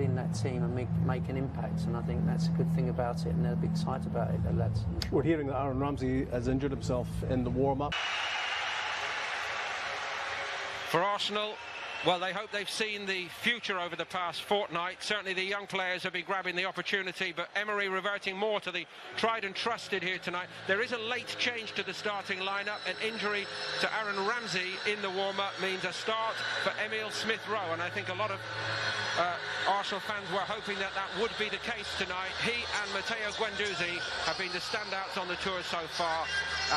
get in that team and make an impact, and I think that's a good thing about it, and they're a bit excited about it, the lads. We're hearing that Aaron Ramsey has injured himself in the warm-up. For Arsenal, well, they hope they've seen the future over the past fortnight. Certainly the young players have been grabbing the opportunity, but Emery reverting more to the tried and trusted here tonight. There is a late change to the starting lineup. An injury to Aaron Ramsey in the warm-up means a start for Emile Smith-Rowe, and I think a lot of Arsenal fans were hoping that that would be the case tonight. He and Matteo Guendouzi have been the standouts on the tour so far,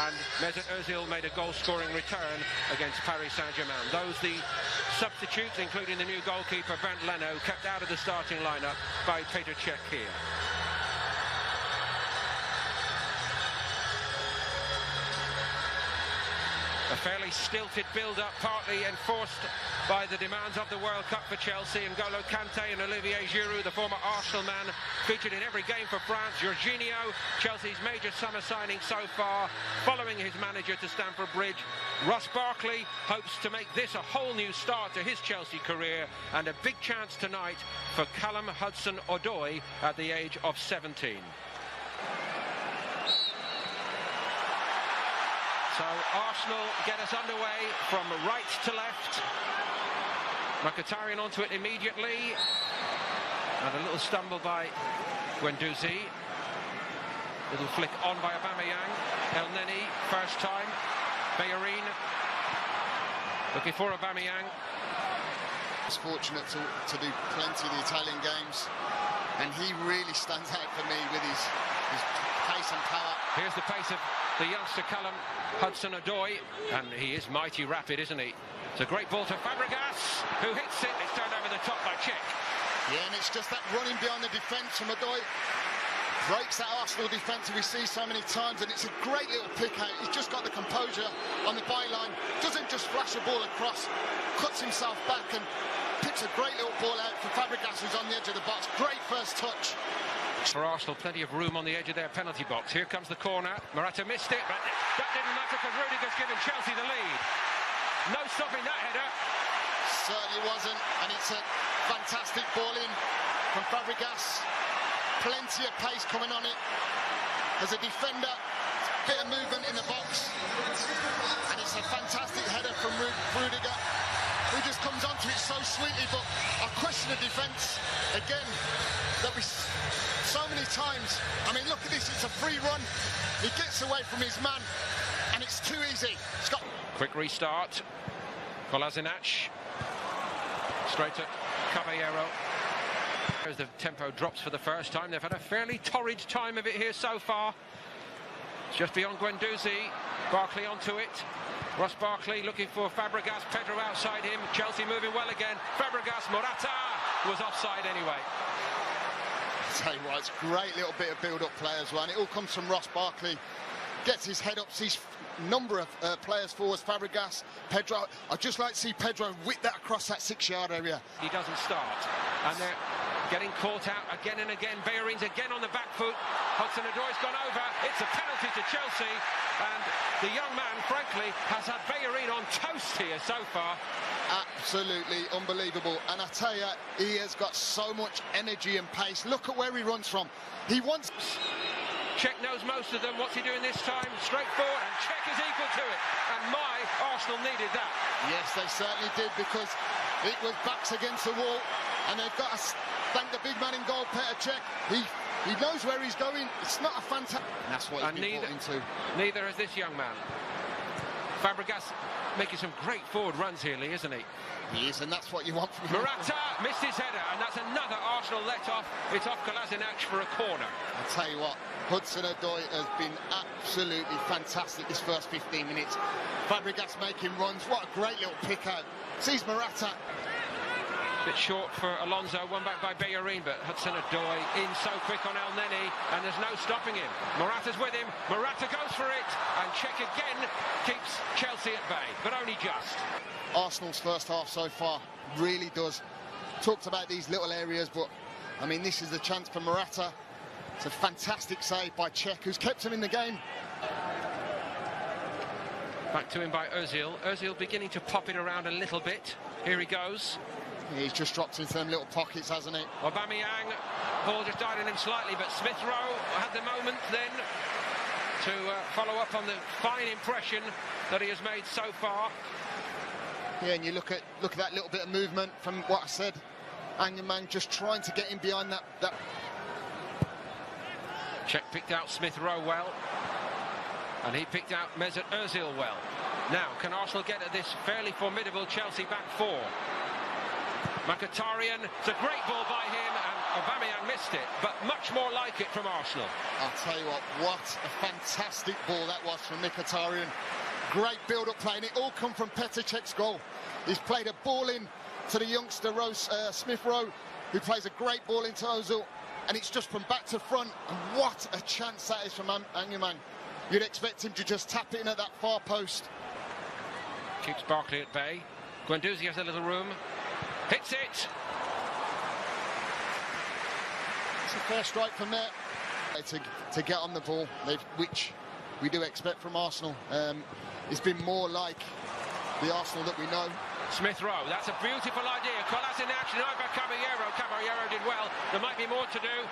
and Mesut Ozil made a goal-scoring return against Paris Saint-Germain. Those the substitutes, including the new goalkeeper Bernd Leno, kept out of the starting lineup by Petr Cech here. A fairly stilted build-up, partly enforced by the demands of the World Cup for Chelsea. And N'Golo Kante and Olivier Giroud, the former Arsenal man, featured in every game for France. Jorginho, Chelsea's major summer signing so far, following his manager to Stamford Bridge. Ross Barkley hopes to make this a whole new start to his Chelsea career, and a big chance tonight for Callum Hudson-Odoi at the age of 17. So Arsenal get us underway from right to left. Mkhitaryan onto it immediately. And a little stumble by Guendouzi. Little flick on by Aubameyang. El Neni, first time. Bellerin looking for Aubameyang. He's fortunate to do plenty of the Italian games, and he really stands out for me with his pace and power. Here's the pace of the youngster Callum Hudson-Odoi, and he is mighty rapid, isn't he? It's a great ball to Fabregas, who hits it. It's turned over the top by Cech. Yeah, and it's just that running behind the defence from Odoi. Breaks that Arsenal defence we see so many times, and it's a great little pick out. He's just got the composure on the byline, doesn't just flash a ball across, cuts himself back and picks a great little ball out for Fabregas, who's on the edge of the box. Great first touch. For Arsenal, plenty of room on the edge of their penalty box. Here comes the corner. Morata missed it, but that didn't matter because Rudiger's given Chelsea the lead. No stopping that header. Certainly wasn't, and it's a fantastic ball in from Fabregas. Plenty of pace coming on it. As a defender, bit of movement in the box. And it's a fantastic header from Rudiger, who just comes onto it so sweetly, but I question the defence again. That we so many times. I mean, look at this, it's a free run. He gets away from his man, and it's too easy. Quick restart. Kolasinac. Straight to Caballero. As the tempo drops for the first time, they've had a fairly torrid time of it here so far. It's just beyond Guendouzi. Barkley onto it. Ross Barkley looking for Fabregas. Pedro outside him. Chelsea moving well again. Fabregas. Morata was offside anyway. Tell you what, it's a great little bit of build-up play as well, and it all comes from Ross Barkley. Gets his head up, sees number of players forwards, Fabregas, Pedro. I'd just like to see Pedro whip that across that 6-yard area. He doesn't start, and they're getting caught out again and again. Bellerin's again on the back foot. Hudson-Odoi's gone over. It's a penalty to Chelsea, and the young man, frankly, has had Bellerin on toast here so far. Absolutely unbelievable, and I tell you, he has got so much energy and pace. Look at where he runs from. He wants... Cech knows most of them. What's he doing this time? Straight forward, and Cech is equal to it. And my Arsenal needed that. Yes, they certainly did, because it was backs against the wall, and they've got to thank the big man in goal, Petr Cech. He knows where he's going. It's not a fantastic... That's what he's been brought into. Neither has this young man. Fabregas making some great forward runs here, Lee, isn't he? He is, and that's what you want from him. Morata missed his header, and that's another Arsenal let-off. It's off Kolasinac for a corner. I'll tell you what, Hudson-Odoi has been absolutely fantastic this first 15 minutes. Fabregas making runs. What a great little pick-out. Sees Morata. Bit short for Alonso, one back by Bellerin, but Hudson-Odoi in so quick on El Neni, and there's no stopping him. Morata's with him, Morata goes for it, and Cech again keeps Chelsea at bay, but only just. Arsenal's first half so far really does. Talked about these little areas, but I mean, this is the chance for Morata. It's a fantastic save by Cech, who's kept him in the game. Back to him by Ozil. Ozil beginning to pop it around a little bit. Here he goes. He's just dropped into them little pockets, hasn't he? Aubameyang, ball just died on him slightly, but Smith Rowe had the moment then to follow up on the fine impression that he has made so far. Yeah, and you look at that little bit of movement from what I said. Angerman just trying to get in behind that. Cech picked out Smith Rowe well, and he picked out Mesut Ozil well. Now, can Arsenal get at this fairly formidable Chelsea back four? Mkhitaryan, it's a great ball by him, and Aubameyang missed it, but much more like it from Arsenal. I'll tell you what a fantastic ball that was from Mkhitaryan. Great build-up play, and it all come from Petr Cech's goal. He's played a ball in to the youngster Smith Rowe, who plays a great ball into Ozil, and it's just from back to front. And what a chance that is from Angerman. You'd expect him to just tap it in at that far post. Keeps Barkley at bay. Guendouzi has a little room. Hits it. It's a fair strike from there. To get on the ball, which we do expect from Arsenal. It's been more like the Arsenal that we know. Smith Rowe, that's a beautiful idea. Kolasinac, over Caballero. Caballero did well. There might be more to do.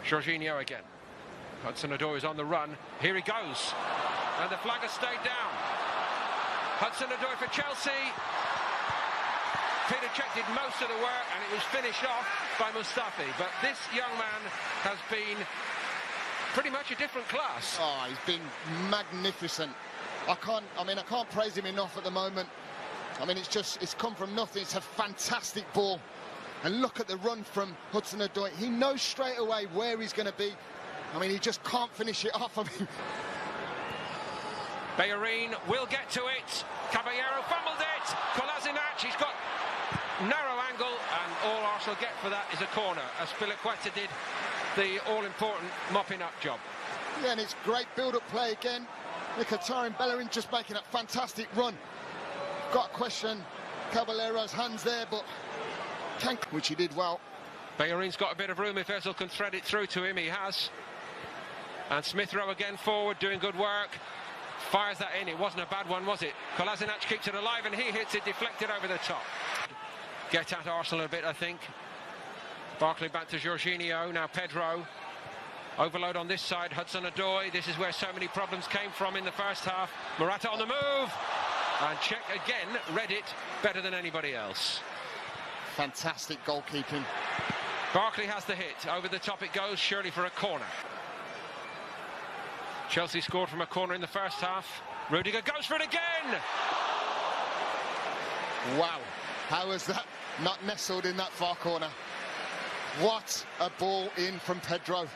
Jorginho again. Hudson-Odoi is on the run. Here he goes. And the flag has stayed down. Hudson-Odoi for Chelsea. Peter Cech did most of the work, and it was finished off by Mustafi. But this young man has been pretty much a different class. Oh, he's been magnificent. I can't praise him enough at the moment. I mean, it's come from nothing. It's a fantastic ball. And look at the run from Hudson-Odoi. He knows straight away where he's going to be. I mean, he just can't finish it off. I mean, Bellerin will get to it. Caballero fumbled it. Kolasinac, he's got narrow angle, and all Arsenal get for that is a corner, as Spilicueta did the all-important mopping-up job. Yeah, and it's great build-up play again. Mkhitaryan, Bellerin just making a fantastic run. Got to question Caballero's hands there, but which he did well. Bellerin's got a bit of room if Ozil can thread it through to him. He has. And Smith Rowe again forward, doing good work. Fires that in. It wasn't a bad one, was it? Kolasinac keeps it alive, and he hits it deflected over the top. Get at Arsenal a bit, I think. Barkley back to Jorginho. Now Pedro. Overload on this side. Hudson-Odoi. This is where so many problems came from in the first half. Morata on the move. And Cech again read it better than anybody else. Fantastic goalkeeping. Barkley has the hit. Over the top it goes, surely for a corner. Chelsea scored from a corner in the first half. Rudiger goes for it again! Wow, how was that not nestled in that far corner? What a ball in from Pedro.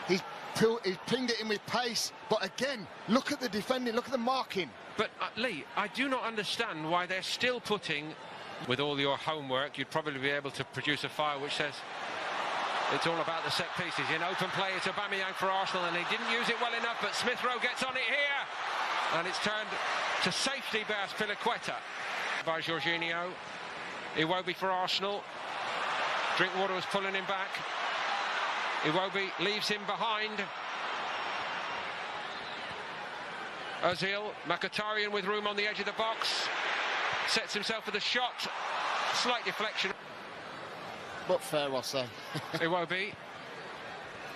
He's pinged it in with pace, but again, look at the defending, look at the marking. But Lee, I do not understand why they're still putting, with all your homework, you'd probably be able to produce a file which says it's all about the set pieces. In open play, it's Aubameyang for Arsenal, and he didn't use it well enough, but Smith Rowe gets on it here. And it's turned to safety by Spilicueta. By Jorginho. Iwobi for Arsenal. Drinkwater was pulling him back. Iwobi leaves him behind. Ozil, Mkhitaryan with room on the edge of the box. Sets himself for the shot. Slight deflection. But fair, I'll say. Iwobi.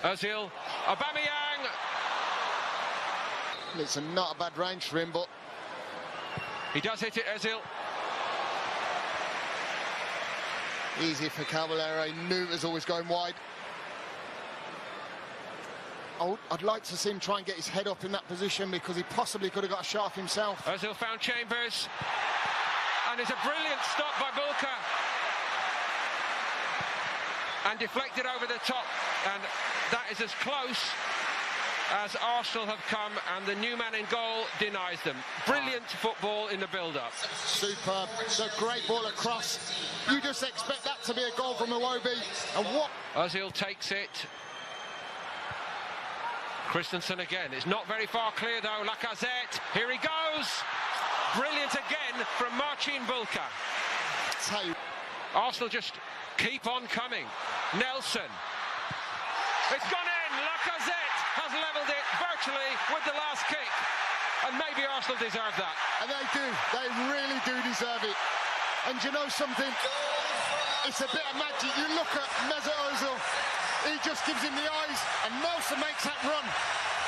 Ozil. Aubameyang. It's not a bad range for him, but he does hit it, Ozil. Easy for Caballero. He knew it was always going wide. I'd like to see him try and get his head up in that position, because he possibly could have got a shot off himself. Ozil found Chambers. And it's a brilliant stop by Bulka. And deflected over the top. And that is as close as Arsenal have come, and the new man in goal denies them. Brilliant football in the build-up. Superb. It's a great ball across. You just expect that to be a goal from Iwobi. And what? Ozil takes it. Christensen again. It's not very far clear, though. Lacazette. Here he goes. Brilliant again from Marcin Bulka. Arsenal just keep on coming. Nelson. It's gone in. Lacazette has levelled it virtually with the last kick. And maybe Arsenal deserve that. And they do. They really do deserve it. And you know something? It's a bit of magic. You look at Mesut Ozil, he just gives him the eyes, and Nelson makes that run.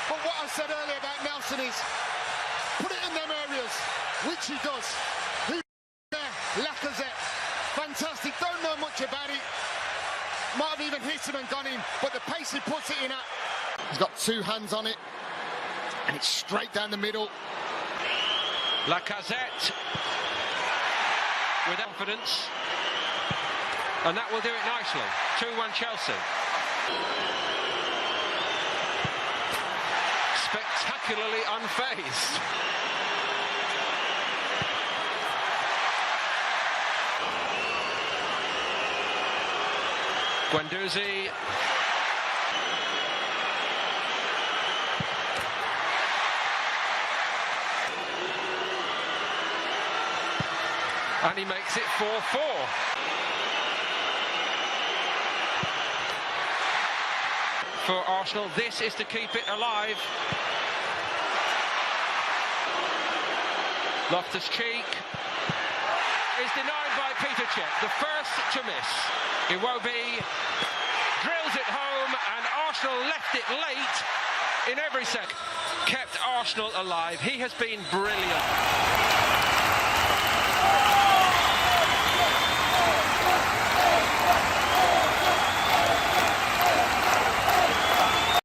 But what I said earlier about Nelson is, put it in them areas, which he does. Who's there? Lacazette. Fantastic. Don't know much about it. Might have even hit him and gone in, but the pace he puts it in at. He's got two hands on it, and it's straight down the middle. Lacazette with confidence, and that will do it nicely. 2-1 Chelsea. Spectacularly unfazed. Guendouzi. And he makes it 4-4. For Arsenal, this is to keep it alive. Loftus-Cheek is denied by Peter Cech, the first to miss. Iwobi drills it home, and Arsenal left it late in every second. Kept Arsenal alive. He has been brilliant.